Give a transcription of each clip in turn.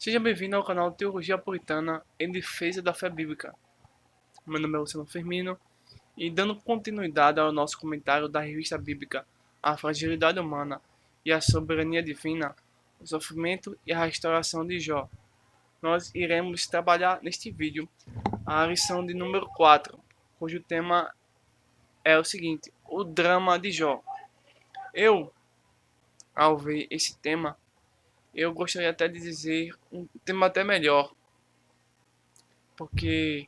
Seja bem-vindo ao canal Teologia Puritana em Defesa da Fé Bíblica. Meu nome é Luciano Firmino e dando continuidade ao nosso comentário da revista bíblica A Fragilidade Humana e a Soberania Divina, o Sofrimento e a Restauração de Jó, nós iremos trabalhar neste vídeo a lição de número 4, cujo tema é o seguinte: o drama de Jó. Ao ver esse tema, eu gostaria até de dizer um tema até melhor, porque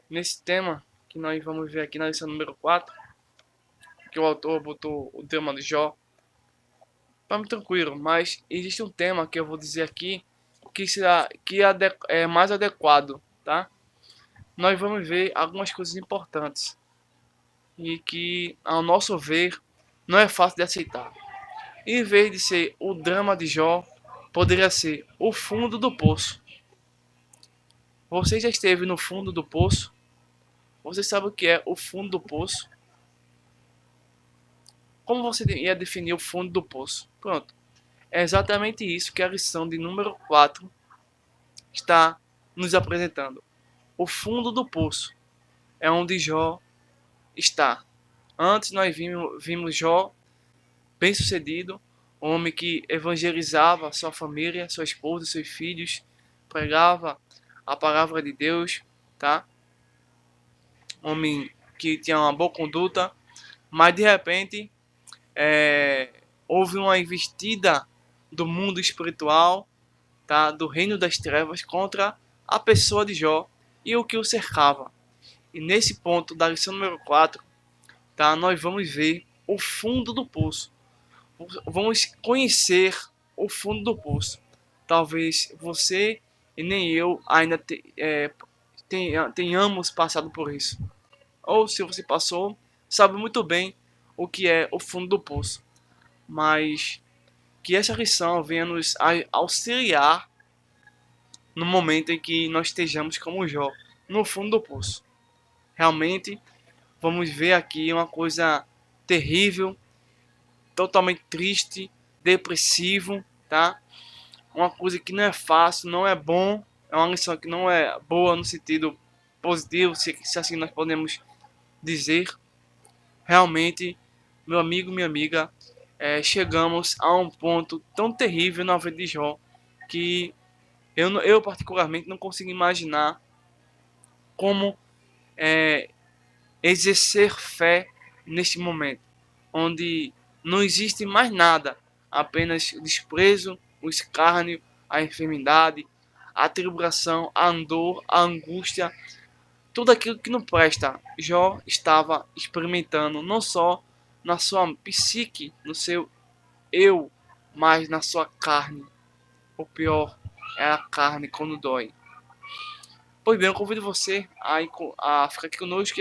nesse tema que nós vamos ver aqui na lição número 4, que o autor botou o drama de Jó, tá muito tranquilo, mas existe um tema que eu vou dizer aqui que é mais adequado, tá? Nós vamos ver algumas coisas importantes e que, ao nosso ver, não é fácil de aceitar. Em vez de ser o drama de Jó, poderia ser o fundo do poço. Você já esteve no fundo do poço? Você sabe o que é o fundo do poço? Como você ia definir o fundo do poço? Pronto. É exatamente isso que a lição de número 4 está nos apresentando. O fundo do poço é onde Jó está. Antes nós vimos Jó bem-sucedido, homem que evangelizava sua família, sua esposa, seus filhos, pregava a palavra de Deus, tá? Homem que tinha uma boa conduta, mas de repente houve uma investida do mundo espiritual, tá? Do reino das trevas contra a pessoa de Jó e o que o cercava. E nesse ponto da lição número 4, tá? Nós vamos ver o fundo do poço. Vamos conhecer o fundo do poço. Talvez você e nem eu ainda tenhamos passado por isso. Ou se você passou, sabe muito bem o que é o fundo do poço. Mas que essa lição venha nos auxiliar no momento em que nós estejamos como Jó, no fundo do poço. Realmente, vamos ver aqui uma coisa terrível, totalmente triste, depressivo, tá? Uma coisa que não é fácil, não é bom, é uma lição que não é boa no sentido positivo, se assim nós podemos dizer. Realmente, meu amigo, minha amiga, chegamos a um ponto tão terrível na vida de Jó que eu particularmente não consigo imaginar como exercer fé neste momento, onde não existe mais nada, apenas o desprezo, o escárnio, a enfermidade, a tribulação, a dor, a angústia, tudo aquilo que não presta. Jó estava experimentando não só na sua psique, no seu eu, mas na sua carne. O pior é a carne quando dói. Pois bem, eu convido você a ficar aqui conosco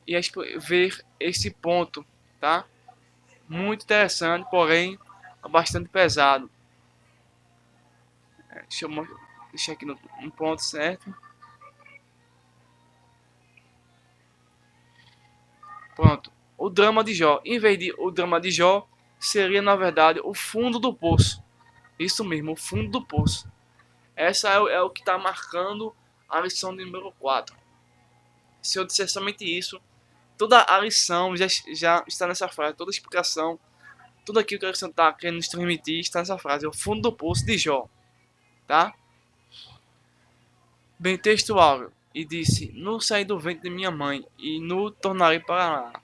e ver esse ponto, tá? Muito interessante, porém bastante pesado. Deixa eu deixar aqui no ponto certo. Pronto. O drama de Jó. Em vez de o drama de Jó, seria na verdade o fundo do poço. Isso mesmo, o fundo do poço. Essa é o que está marcando a lição número 4. Se eu disser somente isso, toda a lição já está nessa frase, toda a explicação, tudo aquilo que a lição está querendo nos transmitir está nessa frase, é o fundo do poço de Jó, tá? Bem textual, e disse, nu saí do ventre de minha mãe, e nu tornarei para lá.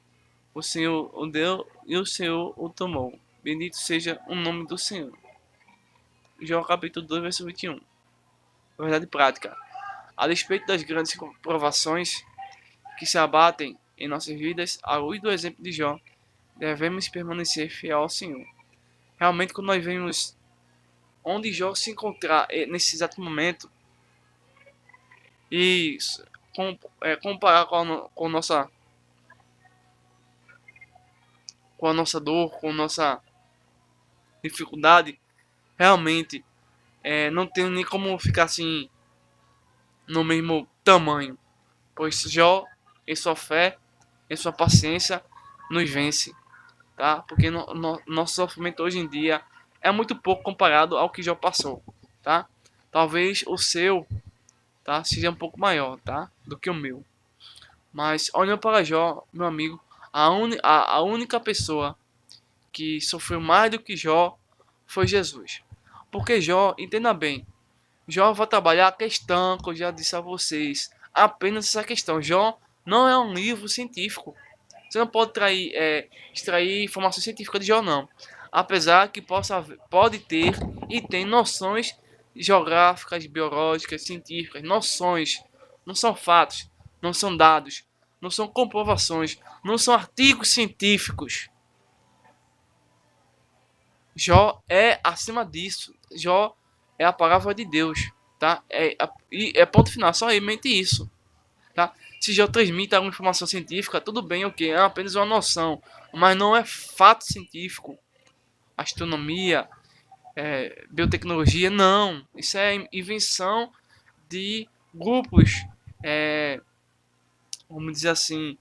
O Senhor o deu, e o Senhor o tomou. Bendito seja o nome do Senhor. Jó capítulo 2, verso 21. Verdade prática. A despeito das grandes provações que se abatem em nossas vidas, à luz do exemplo de Jó, devemos permanecer fiel ao Senhor. Realmente, quando nós vemos onde Jó se encontrar nesse exato momento e comparar com a nossa dor, com a nossa dificuldade, realmente não tem nem como ficar assim no mesmo tamanho, pois Jó, em sua fé, em sua paciência, nos vence, tá? Porque nosso sofrimento hoje em dia é muito pouco comparado ao que Jó passou, tá? Talvez o seu, tá, seja um pouco maior, tá, do que o meu. Mas olhando para Jó, meu amigo, a única pessoa que sofreu mais do que Jó foi Jesus. Porque Jó, entenda bem, Jó vai trabalhar a questão que eu já disse a vocês. Apenas essa questão. Jó não é um livro científico. Você não pode extrair informação científica de Jó, não. Apesar que pode ter e tem noções geográficas, biológicas, científicas, noções. Não são fatos, não são dados, não são comprovações, não são artigos científicos. Jó é acima disso. Jó é a palavra de Deus, tá? É ponto final, só mente isso, tá? Se Jó transmite alguma informação científica, tudo bem, ok, é apenas uma noção, mas não é fato científico. Astronomia, biotecnologia, não. Isso é invenção de grupos, é, vamos dizer assim,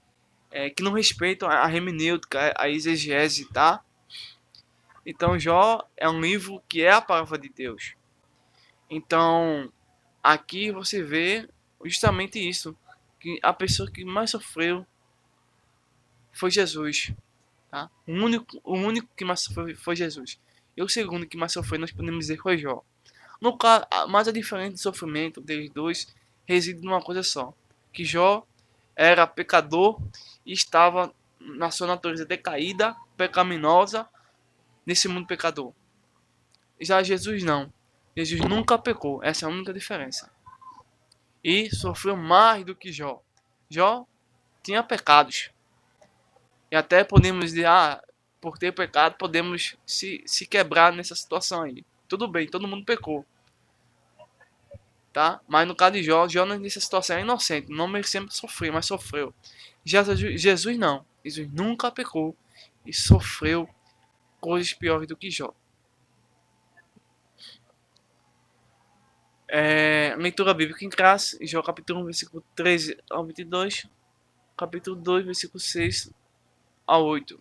que não respeitam a hermenêutica, a exegese, tá? Então Jó é um livro que é a palavra de Deus. Então, aqui você vê justamente isso, que a pessoa que mais sofreu foi Jesus, tá? O único que mais sofreu foi Jesus. E o segundo que mais sofreu, nós podemos dizer, foi Jó. No caso, mas a diferença de sofrimento deles dois reside numa coisa só, que Jó era pecador e estava na sua natureza decaída, pecaminosa, nesse mundo pecador. Já Jesus não. Jesus nunca pecou, essa é a única diferença. E sofreu mais do que Jó. Jó tinha pecados. E até podemos dizer, por ter pecado, podemos se quebrar nessa situação aí. Tudo bem, todo mundo pecou. Tá? Mas no caso de Jó, Jó nessa situação é inocente. Não merecia sofrer, mas sofreu. Já Jesus não. Jesus nunca pecou e sofreu coisas piores do que Jó. Leitura bíblica em classe, Jó capítulo 1, versículo 13 ao 22, capítulo 2, versículo 6 a 8.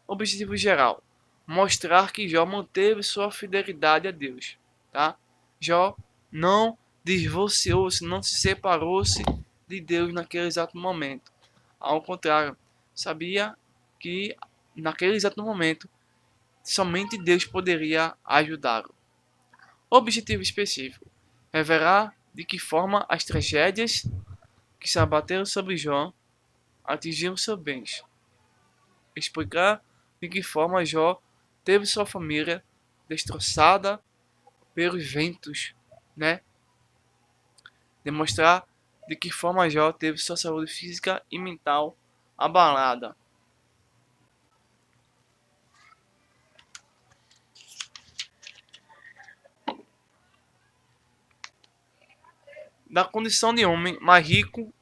Objetivo geral: mostrar que Jó manteve sua fidelidade a Deus, tá? Jó não divorciou-se, não se separou-se de Deus naquele exato momento. Ao contrário, sabia que naquele exato momento somente Deus poderia ajudá-lo. Objetivo específico: revelar de que forma as tragédias que se abateram sobre Jó atingiram seus bens. Explicar de que forma Jó teve sua família destroçada pelos ventos, né? Demonstrar de que forma Jó teve sua saúde física e mental abalada. Da condição de homem mais rico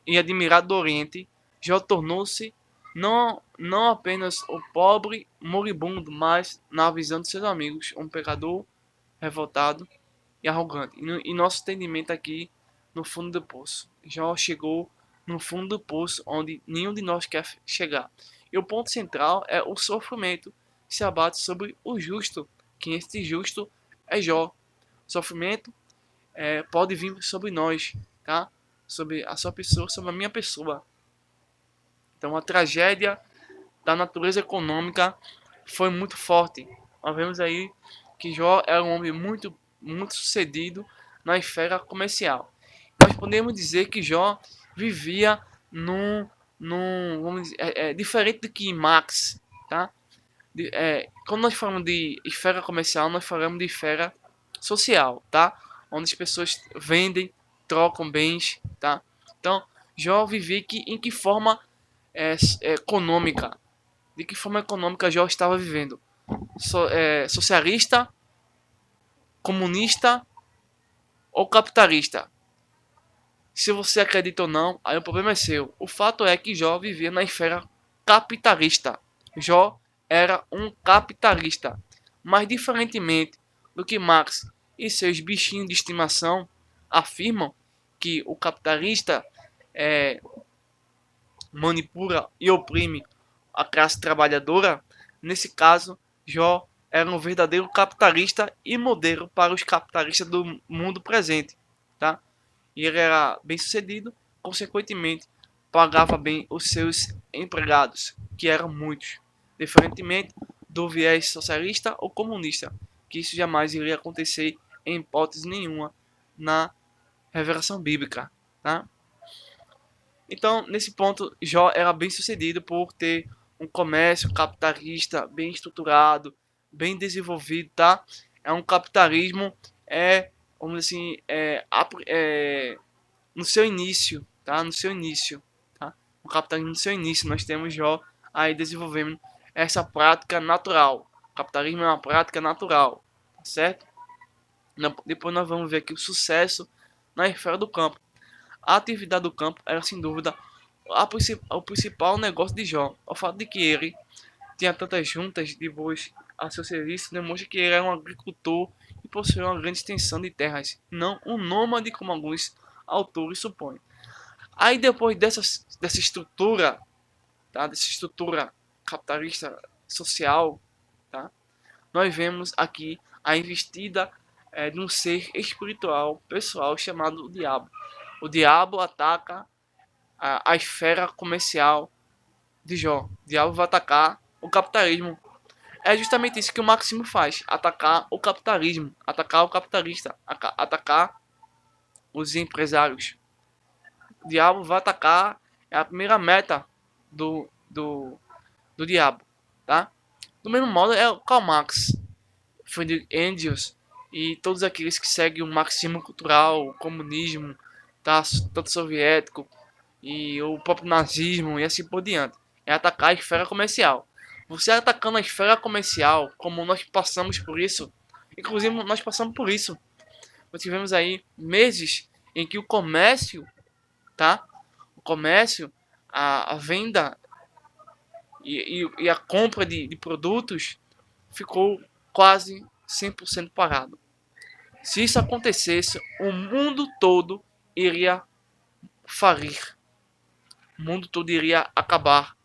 e admirado do Oriente, Jó tornou-se não apenas o pobre moribundo, mas, na visão de seus amigos, um pecador revoltado e arrogante. E nosso entendimento aqui no fundo do poço. Jó chegou no fundo do poço onde nenhum de nós quer chegar. E o ponto central é o sofrimento que se abate sobre o justo, que este justo é Jó. Sofrimento pode vir sobre nós, tá? Sobre a sua pessoa, sobre a minha pessoa. Então a tragédia da natureza econômica foi muito forte. Nós vemos aí que Jó era um homem muito sucedido na esfera comercial. Nós podemos dizer que Jó vivia vamos dizer, diferente do que Marx, tá? Quando nós falamos de esfera comercial, nós falamos de esfera social, tá? Onde as pessoas vendem, trocam bens, tá? Então, Jó vivia em que forma econômica? De que forma econômica Jó estava vivendo? Socialista, comunista ou capitalista? Se você acredita ou não, aí o problema é seu. O fato é que Jó vivia na esfera capitalista. Jó era um capitalista. Mas diferentemente do que Marx e seus bichinhos de estimação afirmam que o capitalista manipula e oprime a classe trabalhadora, nesse caso, Jó era um verdadeiro capitalista e modelo para os capitalistas do mundo presente, tá? E ele era bem sucedido, consequentemente pagava bem os seus empregados, que eram muitos, diferentemente do viés socialista ou comunista, que isso jamais iria acontecer em hipótese nenhuma na revelação bíblica, tá? Então, nesse ponto, Jó era bem sucedido por ter um comércio capitalista bem estruturado, bem desenvolvido, tá? É um capitalismo, vamos dizer assim, no seu início, tá? No seu início, tá? O capitalismo no seu início, nós temos Jó aí desenvolvendo essa prática natural. O capitalismo é uma prática natural, certo? Depois nós vamos ver aqui o sucesso na esfera do campo. A atividade do campo era sem dúvida o principal negócio de Jó. O fato de que ele tinha tantas juntas de bois a seu serviço demonstra que ele era um agricultor e possuía uma grande extensão de terras, não um nômade como alguns autores supõem. Aí depois dessa estrutura, tá? Dessa estrutura capitalista social, tá? Nós vemos aqui a investida de um ser espiritual pessoal chamado o diabo. O diabo ataca a esfera comercial de Jó. O diabo vai atacar o capitalismo. É justamente isso que o Máximo faz: atacar o capitalismo, atacar o capitalista, atacar os empresários. O diabo vai atacar, é a primeira meta do diabo, tá? Do mesmo modo é o Karl Marx, Friedrich Engels e todos aqueles que seguem o marxismo cultural, o comunismo, tá? Tanto soviético e o próprio nazismo e assim por diante. É atacar a esfera comercial. Você atacando a esfera comercial, como nós passamos por isso, inclusive nós passamos por isso. Nós tivemos aí meses em que o comércio, tá? O comércio, a venda e a compra de produtos ficou quase 100% parado. Se isso acontecesse, o mundo todo iria falir. O mundo todo iria acabar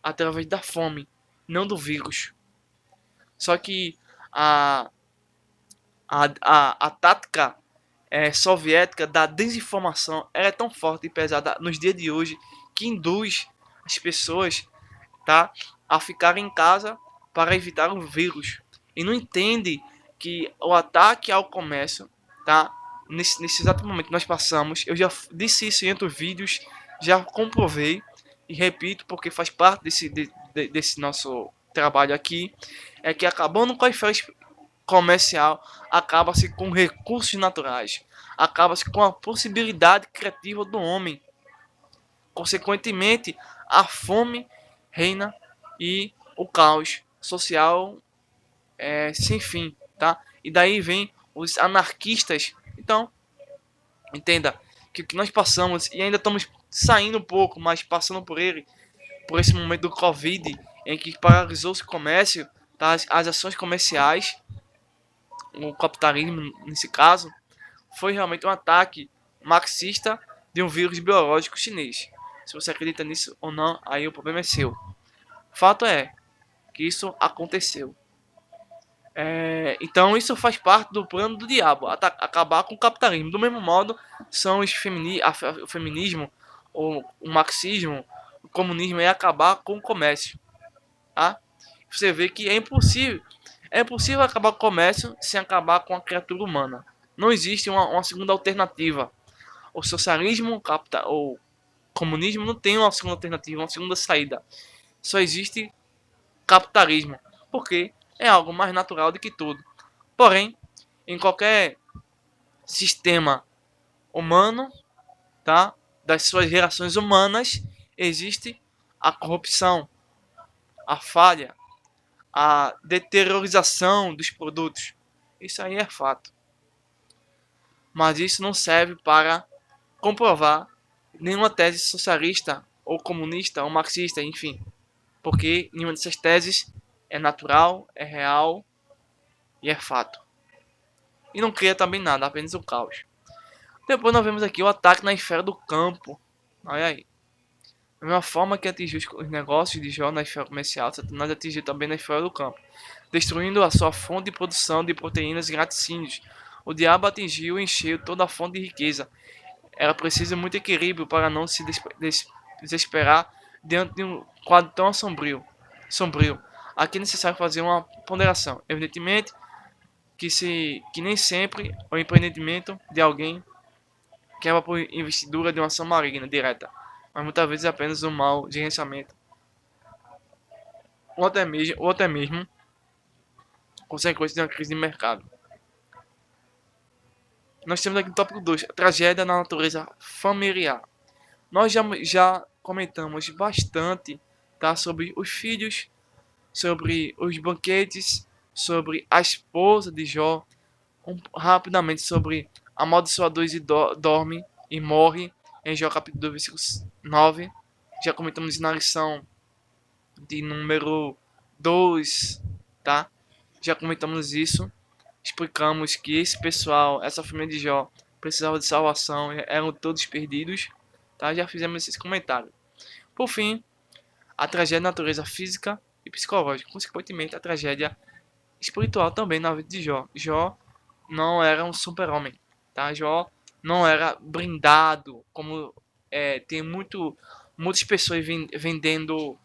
através da fome, não do vírus. Só que a, a tática soviética da desinformação é tão forte e pesada nos dias de hoje que induz as pessoas, tá, a ficarem em casa para evitar o vírus. E não entende que o ataque ao comércio, tá, nesse exato momento que nós passamos, eu já disse isso em outros vídeos, já comprovei e repito porque faz parte desse nosso trabalho aqui, é que acabando com a esfera comercial, acaba-se com recursos naturais, acaba-se com a possibilidade criativa do homem. Consequentemente, a fome reina e o caos social sem fim, tá? E daí vem os anarquistas. Então, entenda que o que nós passamos e ainda estamos saindo um pouco, mas passando por ele, por esse momento do Covid, em que paralisou-se o comércio, tá? As ações comerciais, o capitalismo nesse caso, foi realmente um ataque marxista de um vírus biológico chinês. Se você acredita nisso ou não, aí o problema é seu. Fato é que isso aconteceu. Então isso faz parte do plano do diabo, acabar com o capitalismo. Do mesmo modo, são o feminismo, o marxismo, o comunismo é acabar com o comércio. Tá? Você vê que é impossível acabar com o comércio sem acabar com a criatura humana. Não existe uma segunda alternativa. O socialismo, o comunismo não tem uma segunda alternativa, uma segunda saída. Só existe capitalismo, porque é algo mais natural do que tudo. Porém, em qualquer sistema humano, tá, das suas relações humanas, existe a corrupção, a falha, a deteriorização dos produtos. Isso aí é fato. Mas isso não serve para comprovar nenhuma tese socialista ou comunista ou marxista, enfim, porque nenhuma dessas teses é natural, é real e é fato. E não cria também nada, apenas o caos. Depois nós vemos aqui o ataque na esfera do campo. Olha aí. Da mesma forma que atingiu os negócios de Jó na esfera comercial, Satanás atingiu também na esfera do campo. destruindo a sua fonte de produção de proteínas e laticínios. O diabo atingiu e encheu toda a fonte de riqueza. Era preciso muito equilíbrio para não se desesperar diante de um quadro tão sombrio. Aqui é necessário fazer uma ponderação. Evidentemente que nem sempre o empreendimento de alguém quebra por investidura de uma ação maligna direta, mas muitas vezes é apenas um mau gerenciamento, ou até mesmo consequência de uma crise de mercado. Nós temos aqui no tópico 2, a tragédia na natureza familiar. Nós já comentamos bastante, tá, sobre os filhos, sobre os banquetes, sobre a esposa de Jó, rapidamente sobre amaldiçoadores e dorme e morre em Jó capítulo 2, versículo 9. Já comentamos na lição de número 2, tá? Já comentamos isso, explicamos que esse pessoal, essa família de Jó, precisava de salvação, eram todos perdidos, tá? Já fizemos esse comentário. Por fim, a tragédia de natureza física e psicológica, consequentemente a tragédia espiritual também na vida de Jó. Jó não era um super-homem, tá? Jó não era brindado, como tem muitas pessoas vendendo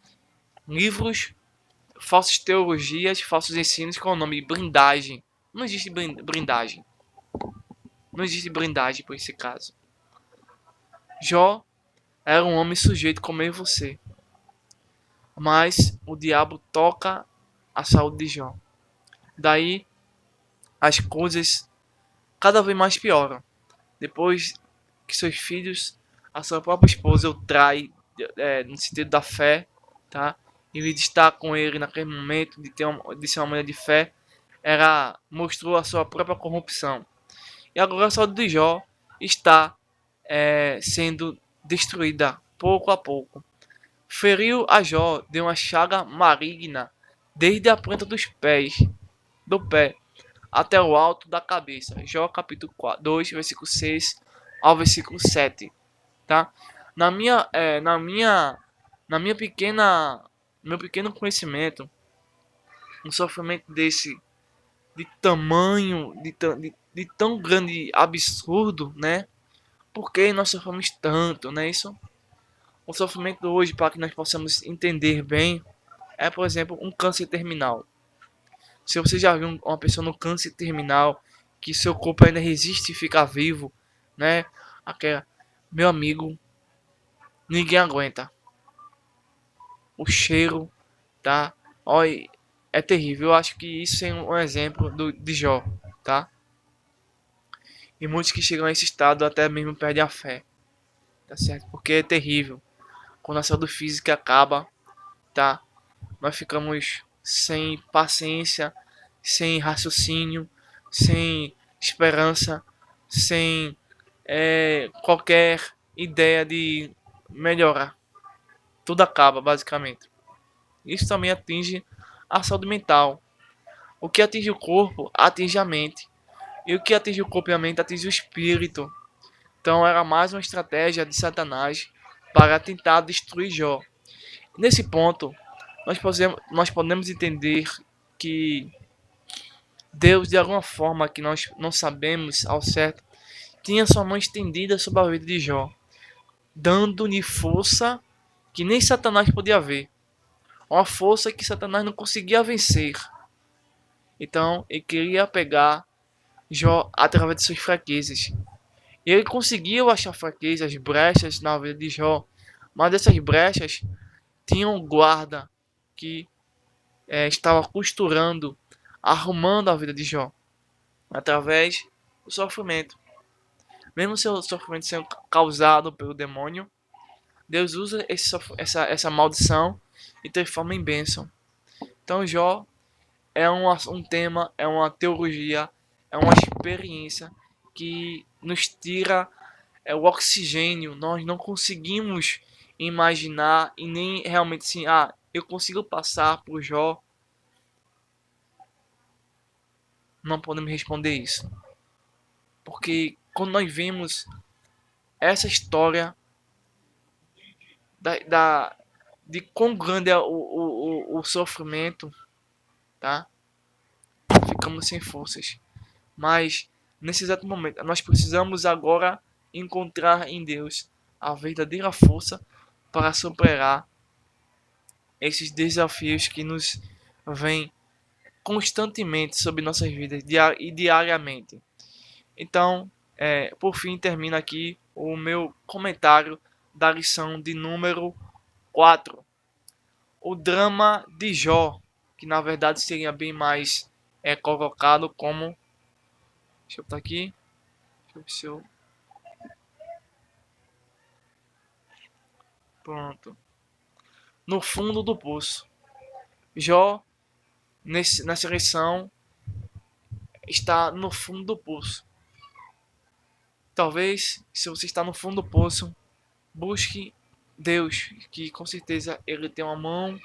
livros, falsas teologias, falsos ensinos com o nome de blindagem. Não existe blindagem. Não existe blindagem por esse caso. Jó era um homem sujeito como eu e você. Mas o diabo toca a saúde de Jó. Daí as coisas cada vez mais pioram. Depois que seus filhos, a sua própria esposa, o trai no sentido da fé, tá? Ele está com ele naquele momento de ser uma mulher de fé, mostrou a sua própria corrupção. E agora a saúde de Jó está sendo destruída pouco a pouco. Feriu a Jó de uma chaga maligna desde a planta dos pés, do pé, até o alto da cabeça. Jó capítulo 2, versículo 6 ao versículo 7, tá? Na minha, na minha pequena, meu pequeno conhecimento, um sofrimento desse, de tamanho, de tão grande absurdo, né? Por que nós sofremos tanto, né? Isso, o sofrimento hoje, para que nós possamos entender bem, é, por exemplo, um câncer terminal. Se você já viu uma pessoa no câncer terminal, que seu corpo ainda resiste e fica vivo, né? Aquela, meu amigo, ninguém aguenta. O cheiro, tá? Olha, é terrível. Eu acho que isso é um exemplo de Jó, tá? E muitos que chegam a esse estado até mesmo perdem a fé, tá certo? Porque é terrível. Quando a saúde física acaba, tá? Nós ficamos sem paciência, sem raciocínio, sem esperança, sem qualquer ideia de melhorar. Tudo acaba, basicamente. Isso também atinge a saúde mental. O que atinge o corpo, atinge a mente. E o que atinge o corpo e a mente, atinge o espírito. Então era mais uma estratégia de Satanás para tentar destruir Jó. Nesse ponto, nós podemos entender que Deus, de alguma forma que nós não sabemos ao certo, tinha sua mão estendida sobre a vida de Jó, dando-lhe força que nem Satanás podia ver. Uma força que Satanás não conseguia vencer. Então, ele queria pegar Jó através de suas fraquezas. E ele conseguiu achar fraquezas, brechas na vida de Jó. Mas essas brechas tinham um guarda que estava costurando, arrumando a vida de Jó através do sofrimento. Mesmo seu sofrimento sendo causado pelo demônio, Deus usa essa maldição e transforma em bênção. Então Jó é um tema, é uma teologia, é uma experiência que nos tira o oxigênio. Nós não conseguimos imaginar e nem realmente assim, eu consigo passar por Jó. Não podemos responder isso. Porque quando nós vemos essa história de quão grande é o sofrimento, tá? estamos sem forças. Mas nesse exato momento, nós precisamos agora encontrar em Deus a verdadeira força para superar esses desafios que nos vêm constantemente sobre nossas vidas e diariamente. Então, por fim, termina aqui o meu comentário da lição de número 4. O drama de Jó, que na verdade seria bem mais colocado como. Deixa eu botar aqui. Deixa eu ver se eu. Pronto. No fundo do poço. Jó, nessa lição, está no fundo do poço. Talvez, se você está no fundo do poço, busque Deus, que com certeza Ele tem uma mão,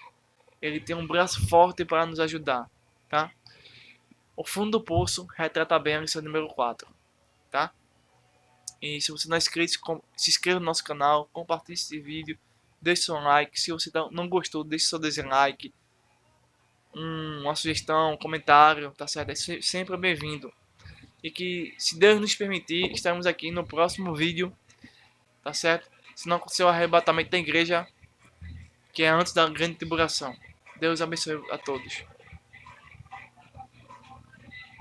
Ele tem um braço forte para nos ajudar, tá? O fundo do poço retrata bem a lição número 4, tá? E se você não é inscrito, se inscreva no nosso canal, compartilhe esse vídeo, deixe seu like. Se você não gostou, deixe seu dislike, uma sugestão, um comentário, tá certo? É sempre bem-vindo. E que, se Deus nos permitir, estaremos aqui no próximo vídeo, tá certo? Se não acontecer o arrebatamento da igreja, que é antes da grande tribulação. Deus abençoe a todos.